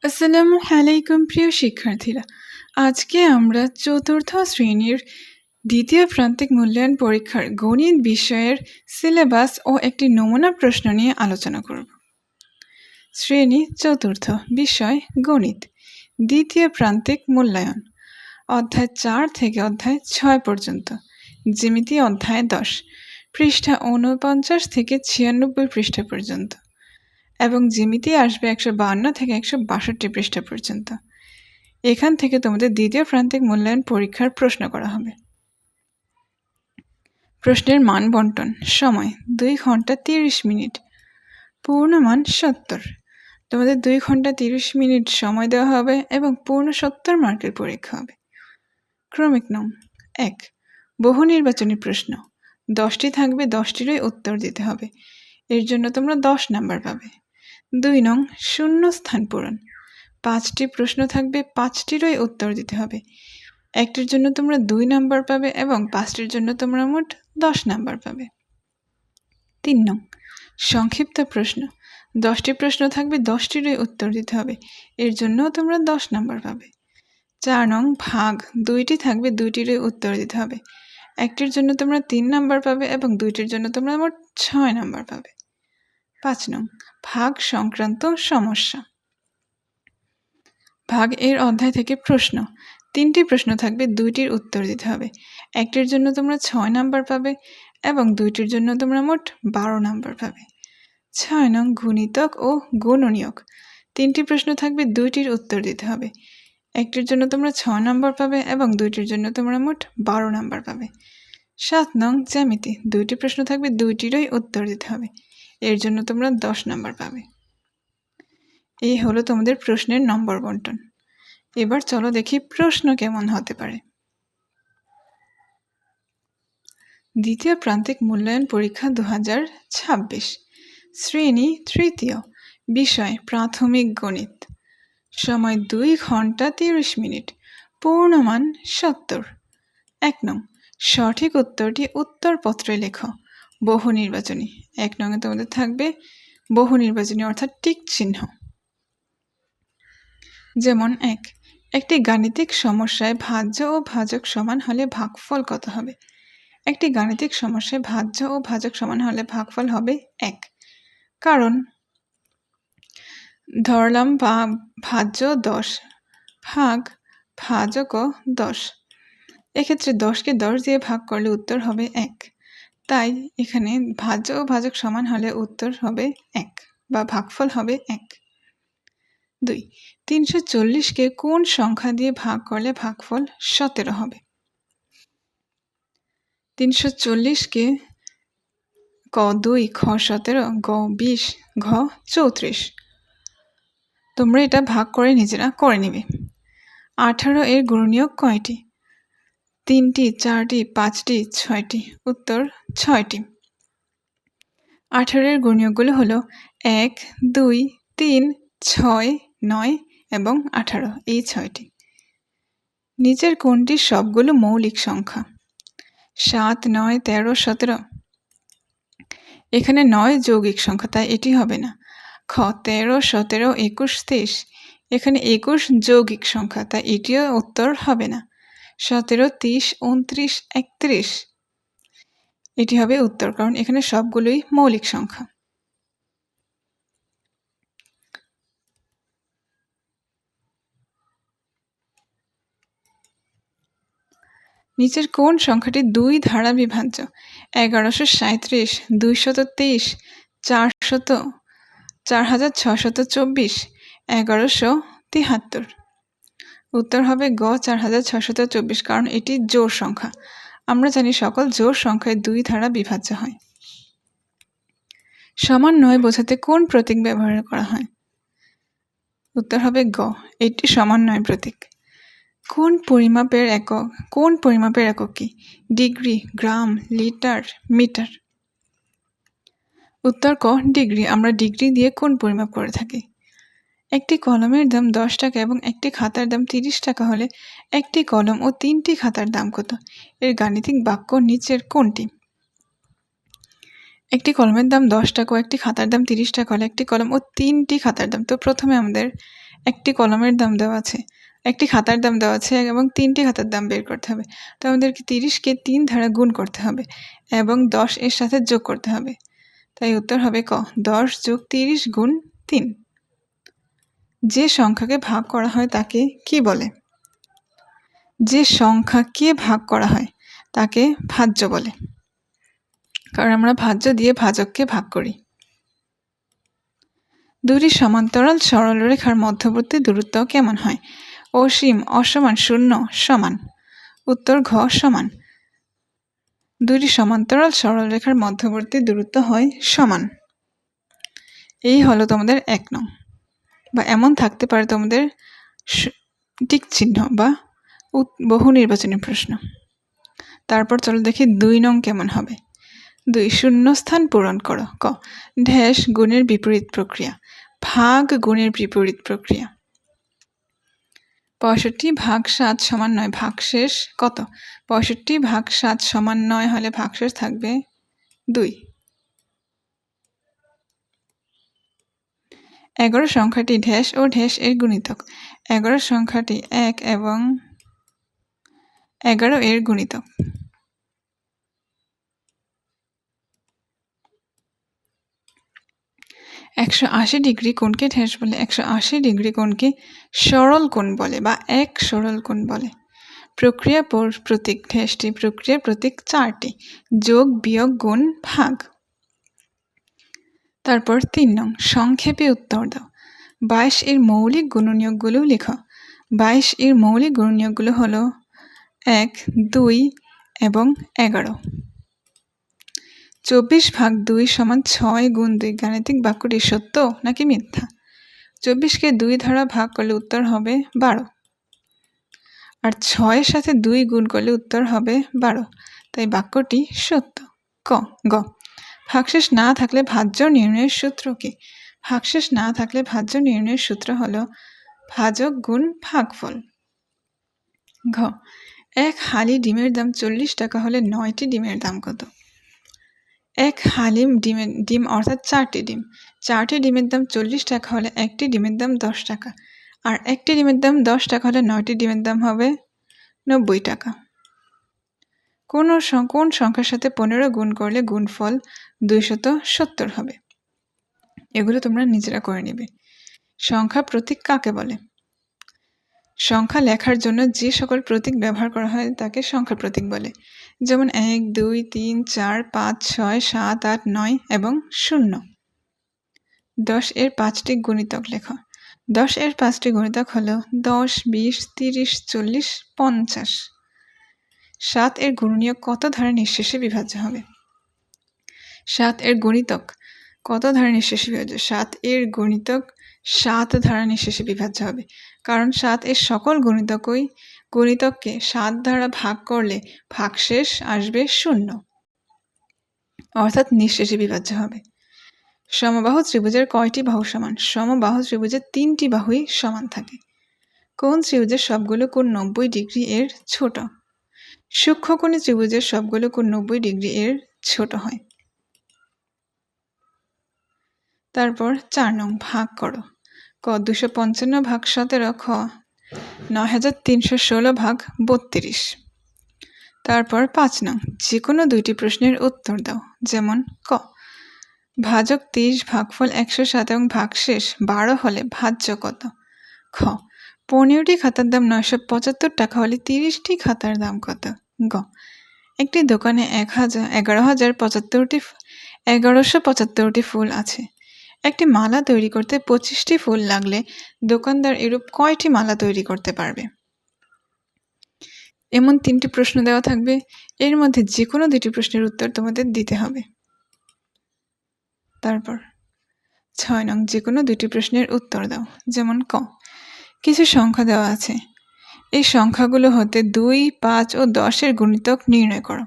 আসসালামু আলাইকুম প্রিয় শিক্ষার্থীরা। আজকে আমরা চতুর্থ শ্রেণীর দ্বিতীয় প্রান্তিক মূল্যায়ন পরীক্ষার গণিত বিষয়ের সিলেবাস ও একটি নমুনা প্রশ্ন নিয়ে আলোচনা করব। শ্রেণী চতুর্থ, বিষয় গণিত, দ্বিতীয় প্রান্তিক মূল্যায়ন, অধ্যায় 4 থেকে অধ্যায় 6 পর্যন্ত, জ্যামিতি অধ্যায় 10, পৃষ্ঠা 49 থেকে 96 পৃষ্ঠা পর্যন্ত, এবং জ্যামিতি আসবে 152 থেকে 162 পৃষ্ঠা পর্যন্ত। এখান থেকে তোমাদের দ্বিতীয় প্রান্তিক মূল্যায়ন পরীক্ষার প্রশ্ন করা হবে। প্রশ্নের মান বন্টন: সময় 2 ঘন্টা 30 মিনিট, পূর্ণমান 70। তোমাদের 2 ঘন্টা 30 মিনিট সময় দেওয়া হবে এবং পূর্ণ 70 মার্কের পরীক্ষা হবে। ক্রমিক নং: 1, বহু নির্বাচনী প্রশ্ন, 10টি থাকবে, 10টিরই উত্তর দিতে হবে, এর জন্য তোমরা 10 নাম্বার পাবে। 2 নং, শূন্য স্থান পূরণ, 5টি প্রশ্ন থাকবে, 5টিরই উত্তর দিতে হবে, একটির জন্য তোমরা 2 নাম্বার পাবে এবং 5টির জন্য তোমরা মোট 10 নাম্বার পাবে। 3 নং, সংক্ষিপ্ত প্রশ্ন, 10টি প্রশ্ন থাকবে, 10টিরই উত্তর দিতে হবে, এর জন্য তোমরা 10 নাম্বার পাবে। 4 নং, ভাগ, 2টি থাকবে, 2টিরই উত্তর দিতে হবে, একটির জন্য তোমরা 3 নাম্বার পাবে এবং 2টির জন্য তোমরা মোট 6 নাম্বার পাবে। 5 নং, ভাগ সংক্রান্ত সমস্যা। ভাগ এর অধ্যায় থেকে প্রশ্ন, 3টি প্রশ্ন থাকবে, 2টির উত্তর দিতে হবে, একটির জন্য তোমরা 6 নাম্বার পাবে এবং 2টির জন্য তোমরা মোট 12 নাম্বার পাবে। 6 নং, গুণিতক ও গুণনীয়ক, 3টি প্রশ্ন থাকবে, 2টির উত্তর দিতে হবে, একটির জন্য তোমরা 6 নাম্বার পাবে এবং 2টির জন্য তোমরা মোট 12 নাম্বার পাবে। 7 নং, জ্যামিতি, 2টি প্রশ্ন থাকবে, 2টিরই উত্তর দিতে হবে, এর জন্য তোমরা 10 নাম্বার পাবে। এই হলো তোমাদের প্রশ্নের নম্বর বন্টন। এবার চলো দেখি প্রশ্ন কেমন হতে পারে। দ্বিতীয় প্রান্তিক মূল্যায়ন পরীক্ষা 2026, শ্রেণী তৃতীয়, বিষয় প্রাথমিক গণিত, সময় 2 ঘন্টা 30 মিনিট, পূর্ণমান 70। 1 নং, সঠিক উত্তরটি উত্তরপত্রে লেখো। বহু নির্বাচনী, 1 নং এ তোমাদের থাকবে বহু নির্বাচনী অর্থাৎ টিক চিহ্ন। যেমন 1, একটি গাণিতিক সমস্যায় ভাজ্য ও ভাজক সমান হলে ভাগফল কত হবে? একটি গাণিতিক সমস্যায় ভাজ্য ও ভাজক সমান হলে ভাগফল হবে 1, কারণ ধরলাম ভাজ্য 10 ভাগ ভাজকও 10, এক্ষেত্রে 10কে 10 দিয়ে ভাগ করলে উত্তর হবে 1, তাই এখানে ভাজ্য ও ভাজক সমান হলে উত্তর হবে 1 বা ভাগফল হবে 1। 2, 340কে কোন সংখ্যা দিয়ে ভাগ করলে ভাগফল 17 হবে? 340কে ক 2, খ 17, গ 20, ঘ 34। তোমরা এটা ভাগ করে নিজেরা করে নিবে। 18 এর গুণনীয়ক কয়টি? 3টি, 4টি, 5টি, 6টি। উত্তর 6টি। 18 এর গুণনীয়কগুলো হলো 1, 2, 3, 6, 9 এবং 18, এই 6টি। নিচের কোনটি সবগুলো মৌলিক সংখ্যা? 7, 9, 13, 17। এখানে 9 যৌগিক সংখ্যা, তাই এটি হবে না। খ 13, 17, 21, 23। এখানে 21 যৌগিক সংখ্যা, তাই এটিও উত্তর হবে না। 17, 30, 29, 31। এটি হবে উত্তর, কারণ এখানে সবগুলোই মৌলিক সংখ্যা। নিচের কোন সংখ্যাটি 2 দ্বারা বিভাজ্য? 1137, 223, 4624, 1173। উত্তর হবে গ 4624, কারণ এটি জোড় সংখ্যা। আমরা জানি সকল জোড় সংখ্যায় 2 দ্বারা বিভাজ্য হয়। সমান নয় বোঝাতে কোন প্রতীক ব্যবহার করা হয়? উত্তর হবে গ, এটি সমান নয় প্রতীক। কোন পরিমাপের একক কি? ডিগ্রি, গ্রাম, লিটার, মিটার। উত্তর ক, ডিগ্রি। আমরা ডিগ্রি দিয়ে কোন পরিমাপ করে থাকি? একটি কলমের দাম 10 টাকা এবং একটি খাতার দাম 30 টাকা হলে একটি কলম ও 3টি খাতার দাম কত? এর গাণিতিক বাক্য নিচের কোনটি? একটি কলমের দাম 10 টাকা ও একটি খাতার দাম 30 টাকা হলে একটি কলম ও 3টি খাতার দাম। তো প্রথমে আমাদের একটি কলমের দাম দেওয়া আছে, একটি খাতার দাম দেওয়া আছে এবং 3টি খাতার দাম বের করতে হবে। তো আমাদেরকে 30কে 3 দ্বারা গুণ করতে হবে এবং 10 এর সাথে যোগ করতে হবে। তাই উত্তর হবে ক, 10 + 30 × 3। যে সংখ্যাকে ভাগ করা হয় তাকে কি বলে? যে সংখ্যাকে ভাগ করা হয় তাকে ভাজ্য বলে, কারণ আমরা ভাজ্য দিয়ে ভাজককে ভাগ করি। দুটি সমান্তরাল সরলরেখার মধ্যবর্তী দূরত্ব কেমন হয়? অসীম, অসমান, শূন্য, সমান। উত্তর ঘ, সমান। দুটি সমান্তরাল সরলরেখার মধ্যবর্তী দূরত্ব হয় সমান। এই হলো তোমাদের 1 নং, বা এমন থাকতে পারে তোমাদের টিক চিহ্ন বা বহু নির্বাচনী প্রশ্ন। তারপর চলো দেখি 2 নং কেমন হবে। 2, শূন্যস্থান পূরণ করো। ক, ড্যাশ গুণের বিপরীত প্রক্রিয়া, ভাগ গুণের বিপরীত প্রক্রিয়া। 65 ভাগ 7 সমান 9, ভাগশেষ কত? 65 ভাগ 7 সমান 9 হলে ভাগশেষ থাকবে 2। 11 সংখ্যাটি ড্যাশ ও ড্যাশ এর গুণিতক। 11 সংখ্যাটি 1 এবং 11 এর গুণিতক। 180 ডিগ্রি কোণকে ড্যাশ বলে? 180 ডিগ্রি কোণকে সরল কোণ বলে বা এক সরল কোণ বলে। প্রক্রিয়া প্রতীক ড্যাশটি, প্রক্রিয়া প্রতীক 4টি, যোগ, বিয়োগ, গুণ, ভাগ। তারপর 3 নং, সংক্ষেপে উত্তর দাও। 22 এর মৌলিক গুণনীয়কগুলো লেখো। 22 এর মৌলিক গুণনীয়কগুলো হলো 1, 2 এবং 11। 24 ভাগ 2 সমান 6 গুণ 2, গাণিতিক বাক্যটি সত্য নাকি মিথ্যা? 24কে 2 দ্বারা ভাগ করলে উত্তর হবে 12, আর 6 এর সাথে 2 গুণ করলে উত্তর হবে 12, তাই বাক্যটি সত্য। গ, ভাগশেষ না থাকলে ভাজ্য নির্ণয়ের সূত্র কি? ভাগশেষ না থাকলে ভাজ্য নির্ণয়ের সূত্র হলো ভাজক গুণ ভাগফল। ঘ, এক হালি ডিমের দাম 40 টাকা হলে 9টি ডিমের দাম কত? এক হালিম ডিম অর্থাৎ 4টি ডিম। 4টি ডিমের দাম 40 টাকা হলে একটি ডিমের দাম 10 টাকা, আর একটি ডিমের দাম 10 টাকা হলে 9টি ডিমের দাম হবে 90 টাকা। কোন সংখ্যার সাথে 15 গুণ করলে গুণফল 270 হবে? এগুলো তোমরা নিজেরা করে নিবে। সংখ্যা প্রতীক কাকে বলে? সংখ্যা লেখার জন্য যে সকল প্রতীক ব্যবহার করা হয় তাকে সংখ্যা প্রতীক বলে, যেমন 1, 2, 3, 4, 5, 6, 7, 8, 9 এবং 0। 10 এর 5টি গুণিতক লেখো। 10 এর 5টি গুণিতক হলো 10, 20, 30, 40, 50। 7 এর গুণনীয়ক কত ধারা নিঃশেষে বিভাজ্য হবে? 7 এর গুণিতক কত ধারা নিঃশেষে বিভাজ্য? 7 এর গুণিতক 7 ধারা নিঃশেষে বিভাজ্য হবে, কারণ 7 এর সকল গুণিতককে 7 দ্বারা ভাগ করলে ভাগশেষ আসবে 0, অর্থাৎ নিঃশেষে বিভাজ্য হবে। সমবাহু ত্রিভুজের কয়টি বাহু সমান? সমবাহু ত্রিভুজের 3টি বাহুই সমান থাকে। কোন ত্রিভুজের সবগুলো কোণ 90 ডিগ্রি এর ছোট? সূক্ষ্মকোণী ত্রিভুজের সবগুলো কোণ 90 ডিগ্রি এর ছোট হয়। তারপর 4 নং, ভাগ করো। ক, 255 ভাগ 17। খ, 9316 ভাগ 32। তারপর 5 নং, যে কোনো 2টি প্রশ্নের উত্তর দাও। যেমন ক, ভাজক 30 ভাগফল 107 এবং ভাগশেষ 12 হলে ভাজ্য কত? খ, 15টি খাতার দাম 975 টাকা হলে 30টি খাতার দাম কত? গ, একটি দোকানে 1175টি ফুল আছে। একটি মালা তৈরি করতে 25টি ফুল লাগলে দোকানদার এরূপ কয়টি মালা তৈরি করতে পারবে? এমন 3টি প্রশ্ন দেওয়া থাকবে, এর মধ্যে যে কোনো 2টি প্রশ্নের উত্তর তোমাদের দিতে হবে। তারপর 6 নং, যে কোনো 2টি প্রশ্নের উত্তর দাও। যেমন ক, কিছু সংখ্যা দেওয়া আছে, এই সংখ্যাগুলো হতে 2, 5 ও 10 এর গুণিতক নির্ণয় করো।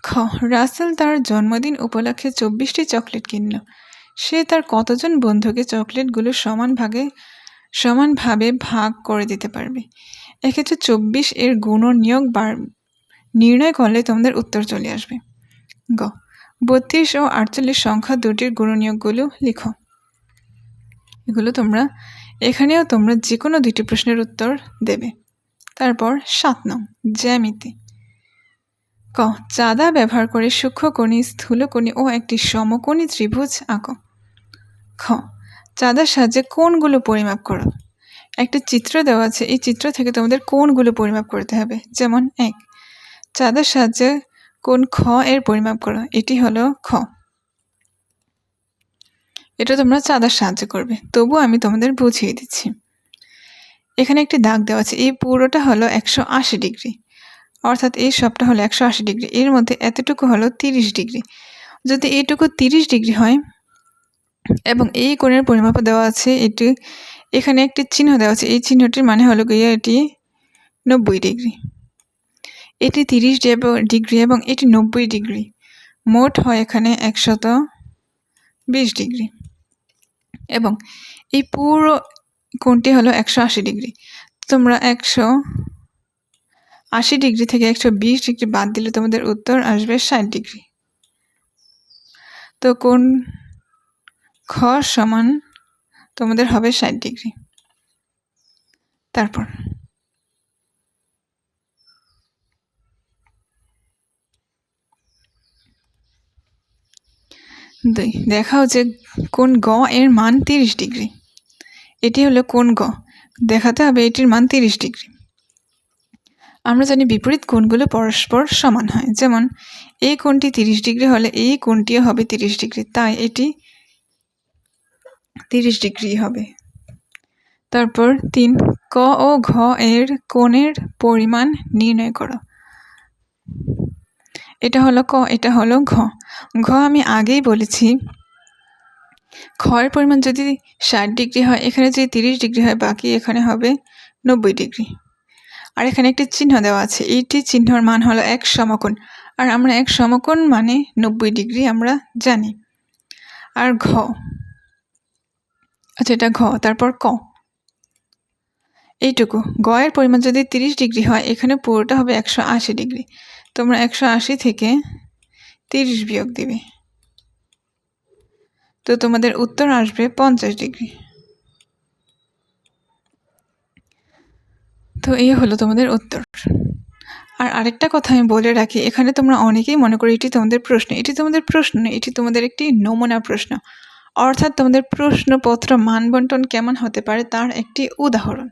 খ, রাসেল তার জন্মদিন উপলক্ষে 24টি চকলেট কিনল। সে তার কতজন বন্ধুকে চকলেটগুলো সমানভাবে ভাগ করে দিতে পারবে? এক্ষেত্রে 24 এর গুণনীয়ক নির্ণয় করলে তোমাদের উত্তর চলে আসবে। গ, 32 ও 48 সংখ্যা দুটির গুণনীয়কগুলো লিখো। এগুলো তোমরা এখানেও তোমরা যে কোনো 2টি প্রশ্নের উত্তর দেবে। তারপর 7 নং জ্যামিতি। ক চাঁদা ব্যবহার করে সূক্ষ্মকোণী, স্থূলকোণী ও একটি সমকোণী ত্রিভুজ আঁকো। খ চাঁদার সাহায্যে কোণগুলো পরিমাপ করো। একটা চিত্র দেওয়া আছে, এই চিত্র থেকে তোমাদের কোণগুলো পরিমাপ করতে হবে। যেমন 1 চাঁদার সাহায্যে কোণ খ এর পরিমাপ করো। এটি হলো খ। এটা তোমরা চাঁদার সাহায্যে করবে, তবু আমি তোমাদের বুঝিয়ে দিচ্ছি। এখানে একটি দাগ দেওয়া আছে, এই পুরোটা হলো 180 ডিগ্রি, অর্থাৎ এই সবটা হলো 180 ডিগ্রি, এর মধ্যে এতটুকু হলো 30 ডিগ্রি। যদি এইটুকু 30 ডিগ্রি হয় এবং এই কোণের পরিমাপ দেওয়া আছে, এটি এখানে একটি চিহ্ন দেওয়া আছে, এই চিহ্নটির মানে হলো গিয়ে এটি 90 ডিগ্রি। এটি 30 ডিগ্রি এবং এটি 90 ডিগ্রি, মোট হয় এখানে 120 ডিগ্রি। এবং এই পুরো কোণটি হলো 180 ডিগ্রি। তোমরা 180 ডিগ্রি থেকে 120 ডিগ্রি বাদ দিলে তোমাদের উত্তর আসবে 60 ডিগ্রি। তো কোণ খ সমান তোমাদের হবে 60 ডিগ্রি। তারপর 2 দেখাও যে কোণ গ এর মান 30 ডিগ্রি। এটি হলো কোণ গ, দেখাতে হবে এটির মান 30 ডিগ্রি। আমরা জানি বিপরীত কোণগুলো পরস্পর সমান হয়, যেমন এই কোণটি 30 ডিগ্রি হলে এই কোণটিও হবে 30 ডিগ্রি, তাই এটি 30 ডিগ্রি হবে। তারপর 3 ক ও ঘ এর কোণের পরিমাণ নির্ণয় করো। এটা হলো ক, এটা হলো ঘ। ঘ আমি আগেই বলেছি, খ এর পরিমাণ যদি 60 ডিগ্রি হয়, এখানে যদি 30 ডিগ্রি হয়, বাকি এখানে হবে 90 ডিগ্রি। আর এখানে একটি চিহ্ন দেওয়া আছে, এইটি চিহ্নর মান হলো এক সমকোণ, আর আমরা এক সমকোণ মানে 90 ডিগ্রি আমরা জানি। আর ঘ, আচ্ছা এটা ঘ। তারপর ক, এইটুকু গ এর পরিমাণ যদি 30 ডিগ্রি হয়, এখানে পুরোটা হবে 180 ডিগ্রি। তোমরা 180 থেকে 30 বিয়োগ দিবে, তো তোমাদের উত্তর আসবে 50 ডিগ্রি। তো এই হলো তোমাদের উত্তর। আর আরেকটা কথা আমি বলে রাখি, এখানে তোমরা অনেকেই মনে করো এটি তোমাদের প্রশ্ন। এটি তোমাদের প্রশ্ন নয়, এটি তোমাদের একটি নমুনা প্রশ্ন, অর্থাৎ তোমাদের প্রশ্নপত্র মান বন্টন কেমন হতে পারে তার একটি উদাহরণ।